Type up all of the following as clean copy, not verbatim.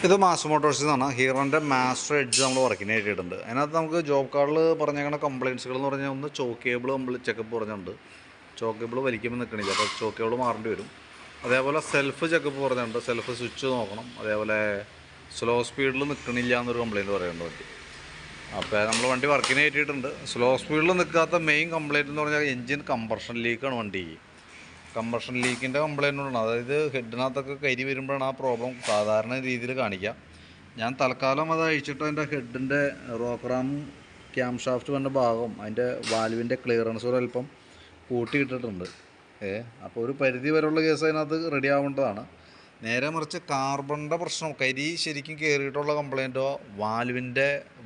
ഇത് മാസ് മോട്ടോഴ്സിൽ നിന്നാണ്. ഹീറോൻ്റെ master edge നമ്മൾ വർക്കിന് ആയിട്ടുണ്ട്. അതിനകത്ത് നമുക്ക് ജോബ് കാർഡിൽ പറഞ്ഞേക്കുന്ന കംപ്ലയിൻസുകൾ എന്ന് പറഞ്ഞാൽ ഒന്ന് ചോക്ക് കേബിൾ നമ്മൾ ചെക്കപ്പ് പറഞ്ഞിട്ടുണ്ട്. ചോക്ക് കേബിൾ വലിക്കുമ്പോൾ നിൽക്കണില്ല, അപ്പോൾ ചോക്ക് കേബിൾ മാറേണ്ടി വരും. അതേപോലെ സെൽഫ് ചെക്കപ്പ് പറഞ്ഞിട്ടുണ്ട്, സെൽഫ് സ്വിച്ച് നോക്കണം. അതേപോലെ സ്ലോ സ്പീഡിൽ നിൽക്കണില്ല എന്നൊരു കംപ്ലയിൻറ്റ് പറയുന്നുണ്ട് വണ്ടി. അപ്പോൾ നമ്മൾ വണ്ടി വർക്കിന് കയറ്റിയിട്ടുണ്ട്. സ്ലോ സ്പീഡിൽ നിൽക്കാത്ത മെയിൻ കംപ്ലയിൻറ്റ് എന്ന് പറഞ്ഞാൽ എൻജിൻ കംപ്രഷൻ ലീക്കാണ് വണ്ടിക്ക്. കംപ്രഷൻ ലീക്കിൻ്റെ കംപ്ലയിൻ്റ് ഉണ്ട്. അതായത് ഹെഡിനകത്തൊക്കെ കരി വരുമ്പോഴാണ് ആ പ്രോബ്ലം സാധാരണ രീതിയിൽ കാണിക്കുക. ഞാൻ തൽക്കാലം അത് അഴിച്ചിട്ട് അതിൻ്റെ ഹെഡിൻ്റെ റോക്കറാം ക്യാം ഷാഫ്റ്റ് വന്ന ഭാഗം അതിൻ്റെ വാൽവിൻ്റെ ക്ലിയറൻസ് ഒരു അല്പം കൂട്ടിയിട്ടിട്ടുണ്ട്. അപ്പോൾ ഒരു പരിധി വരെയുള്ള കേസ് അതിനകത്ത് റെഡി ആവേണ്ടതാണ്. നേരെ മറിച്ച് കാർബണിൻ്റെ പ്രശ്നം, കരി ശരിക്കും കയറിയിട്ടുള്ള കംപ്ലയിൻറ്റോ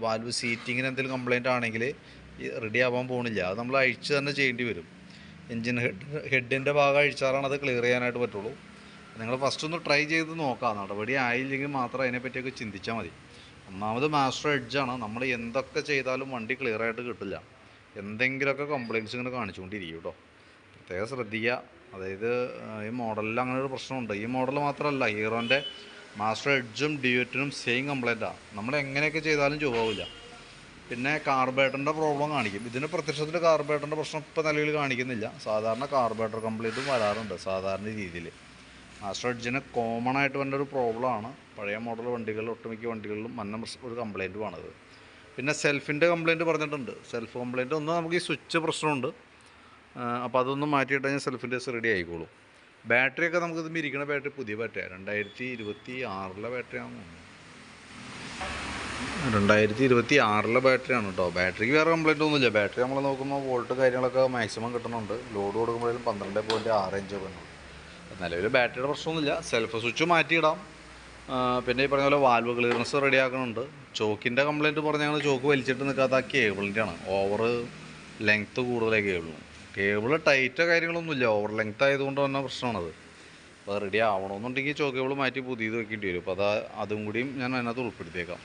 വാൽവ് സീറ്റിങ്ങിന് എന്തെങ്കിലും കംപ്ലയിൻ്റ് ആണെങ്കിൽ റെഡി ആവാൻ പോകുന്നില്ല. അത് നമ്മൾ അഴിച്ച് തന്നെ ചെയ്യേണ്ടി വരും. എൻജിൻ ഹെഡിൻ്റെ ഭാഗം അഴിച്ചാലാണ് അത് ക്ലിയർ ചെയ്യാനായിട്ട് പറ്റുള്ളൂ. നിങ്ങൾ ഫസ്റ്റ് ഒന്ന് ട്രൈ ചെയ്ത് നോക്കാം. നടപടി ആയില്ലെങ്കിൽ മാത്രം അതിനെപ്പറ്റിയൊക്കെ ചിന്തിച്ചാൽ മതി. ഒന്നാമത് മാസ്റ്റർ എഡ്ജാണ്. നമ്മൾ എന്തൊക്കെ ചെയ്താലും വണ്ടി ക്ലിയർ ആയിട്ട് കിട്ടില്ല. എന്തെങ്കിലുമൊക്കെ കംപ്ലയിൻറ്റ്സ് ഇങ്ങനെ കാണിച്ചുകൊണ്ടിരിക്കും കേട്ടോ. പ്രത്യേകം ശ്രദ്ധിക്കുക. അതായത് ഈ മോഡലിൽ അങ്ങനെ ഒരു പ്രശ്നമുണ്ട്. ഈ മോഡൽ മാത്രമല്ല, ഹീറോൻ്റെ മാസ്റ്റർ എഡ്ജും ഡ്യൂറ്റിനും സെയിം കംപ്ലയിൻറ്റാണ്. നമ്മൾ എങ്ങനെയൊക്കെ ചെയ്താലും ചൊവ്വാവില്ല. പിന്നെ കാർബേറ്ററിൻ്റെ പ്രോബ്ലം കാണിക്കും. ഇതിന് പ്രത്യക്ഷത്തിൽ കാർബേറ്ററിൻ്റെ പ്രശ്നം ഇപ്പോൾ നിലവിൽ കാണിക്കുന്നില്ല. സാധാരണ കാർബേറ്റർ കംപ്ലയിൻറ്റും വരാറുണ്ട് സാധാരണ രീതിയിൽ. മാസ്റ്റർ എഡ്ജിന് കോമൺ ആയിട്ട് വന്ന ഒരു പ്രോബ്ലമാണ്. പഴയ മോഡൽ വണ്ടികളിൽ ഒട്ടുമിക്ക വണ്ടികളിലും വന്ന ഒരു കംപ്ലയിൻറ്റുമാണത്. പിന്നെ സെൽഫിൻ്റെ കംപ്ലയിൻറ്റ് പറഞ്ഞിട്ടുണ്ട്. സെൽഫ് കംപ്ലയിൻറ്റ് ഒന്ന് നമുക്ക് ഈ സ്വിച്ച് പ്രശ്നമുണ്ട്. അപ്പോൾ അതൊന്നും മാറ്റിയിട്ട് കഴിഞ്ഞാൽ സെൽഫിൻ്റെ റെഡി ആയിക്കോളും. ബാറ്ററിയൊക്കെ നമുക്കിത് ഇരിക്കുന്ന ബാറ്ററി പുതിയ ബാറ്ററിയാണ്. 2026 ബാറ്ററിയാണെന്ന് തോന്നുന്നു. 2026 ബാറ്ററിയാണ് കേട്ടോ. ബാറ്ററിക്ക് വേറെ കംപ്ലയിൻ്റ് ഒന്നുമില്ല. ബാറ്ററി നമ്മൾ നോക്കുമ്പോൾ വോൾട്ട് കാര്യങ്ങളൊക്കെ മാക്സിമം കിട്ടുന്നുണ്ട്. ലോഡ് കൊടുക്കുമ്പോഴും 12.6 വേണം. നിലവിൽ ബാറ്ററിയുടെ പ്രശ്നമൊന്നുമില്ല. സെൽഫ് സ്വിച്ച് മാറ്റിയിടാം. പിന്നെ ഈ പറഞ്ഞ പോലെ വാൽവ് ക്ലിയറൻസ് റെഡി ആക്കുന്നുണ്ട്. ചോക്കിൻ്റെ കംപ്ലയിൻറ്റ് പറഞ്ഞാൽ ചോക്ക് വലിച്ചിട്ട് നിൽക്കാത്ത ആ കേബിളിൻ്റെയാണ്. ഓവർ ലെങ്ത്ത് കൂടുതലായി കേബിൾ ടൈറ്റോ കാര്യങ്ങളൊന്നുമില്ല. ഓവർ ലെങ്ത്ത് ആയതുകൊണ്ട് തന്നെ പ്രശ്നമാണത്. അപ്പോൾ റെഡി ആവണമെന്നുണ്ടെങ്കിൽ ചോക്ക് കേബിൾ മാറ്റി പുതിയത് വെക്കേണ്ടി വരും. അപ്പോൾ അതും കൂടിയും ഞാൻ അതിനകത്ത് ഉൾപ്പെടുത്തിയേക്കാം.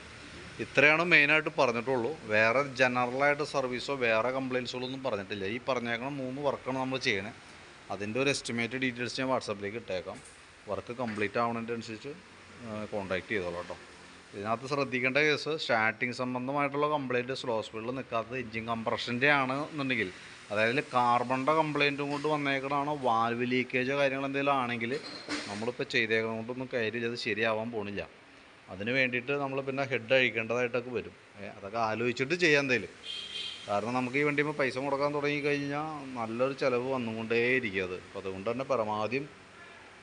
ഇത്രയാണ് മെയിനായിട്ട് പറഞ്ഞിട്ടുള്ളൂ. വേറെ ജനറലായിട്ട് സർവീസോ വേറെ കംപ്ലയിൻസുകളൊന്നും പറഞ്ഞിട്ടില്ല. ഈ പറഞ്ഞേക്കണം 3 വർക്കാണ് നമ്മൾ ചെയ്യണേ. അതിൻ്റെ ഒരു എസ്റ്റിമേറ്റ് ഡീറ്റെയിൽസ് ഞാൻ വാട്സാപ്പിലേക്ക് ഇട്ടേക്കാം. വർക്ക് കംപ്ലീറ്റ് ആവുന്നതിനനുസരിച്ച് കോൺടാക്റ്റ് ചെയ്തോളാം കേട്ടോ. ഇതിനകത്ത് ശ്രദ്ധിക്കേണ്ട കേസ്, സ്റ്റാർട്ടിങ് സംബന്ധമായിട്ടുള്ള കംപ്ലയിൻറ്റ്, സ്ലോ സ്പീഡിൽ നിൽക്കാത്തത് എൻജിൻ കംപ്രഷൻ്റെ ആണെന്നുണ്ടെങ്കിൽ, അതായത് കാർബണിൻ്റെ കംപ്ലയിൻറ്റും കൊണ്ട് വന്നേക്കണാണോ വാൽവ് ലീക്കേജോ കാര്യങ്ങൾ എന്തെങ്കിലും ആണെങ്കിൽ നമ്മളിപ്പോൾ ചെയ്തേക്കണം കൊണ്ടൊന്നും കാര്യമില്ല. അത് ശരിയാവാൻ പോണില്ല. അതിന് വേണ്ടിയിട്ട് നമ്മൾ പിന്നെ ഹെഡ് അഴിക്കേണ്ടതായിട്ടൊക്കെ വരും. അതൊക്കെ ആലോചിച്ചിട്ട് ചെയ്യാൻ എന്തെങ്കിലും. കാരണം നമുക്ക് ഈ വണ്ടിയുമ്പോൾ പൈസ മുടക്കാൻ തുടങ്ങിക്കഴിഞ്ഞാൽ നല്ലൊരു ചിലവ് വന്നുകൊണ്ടേയിരിക്കും അത്. അപ്പോൾ അതുകൊണ്ട് തന്നെ പരമാവധിയും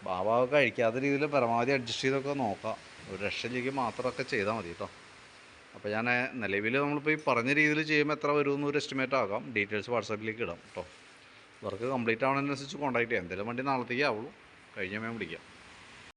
ഭാവമൊക്കെ അഴിക്കാത്ത രീതിയിൽ പരമാവധി അഡ്ജസ്റ്റ് ചെയ്തൊക്കെ നോക്കാം. ഒരു രക്ഷയിലേക്ക് മാത്രമൊക്കെ ചെയ്താൽ മതി കേട്ടോ. അപ്പോൾ ഞാൻ നിലവിൽ നമ്മളിപ്പോൾ ഈ പറഞ്ഞ രീതിയിൽ ചെയ്യുമ്പോൾ എത്ര വരുമെന്ന് ഒരു എസ്റ്റിമേറ്റ് ആക്കാം. ഡീറ്റെയിൽസ് വാട്സാപ്പിലേക്ക് ഇടാം കേട്ടോ. വർക്ക് കംപ്ലീറ്റ് ആവുന്നതിനനുസരിച്ച് കോൺടാക്ട് ചെയ്യാം. എന്തെങ്കിലും വണ്ടി നാളത്തേക്ക് ആവുള്ളൂ, കഴിഞ്ഞാൽ ഞാൻ വിളിക്കാം.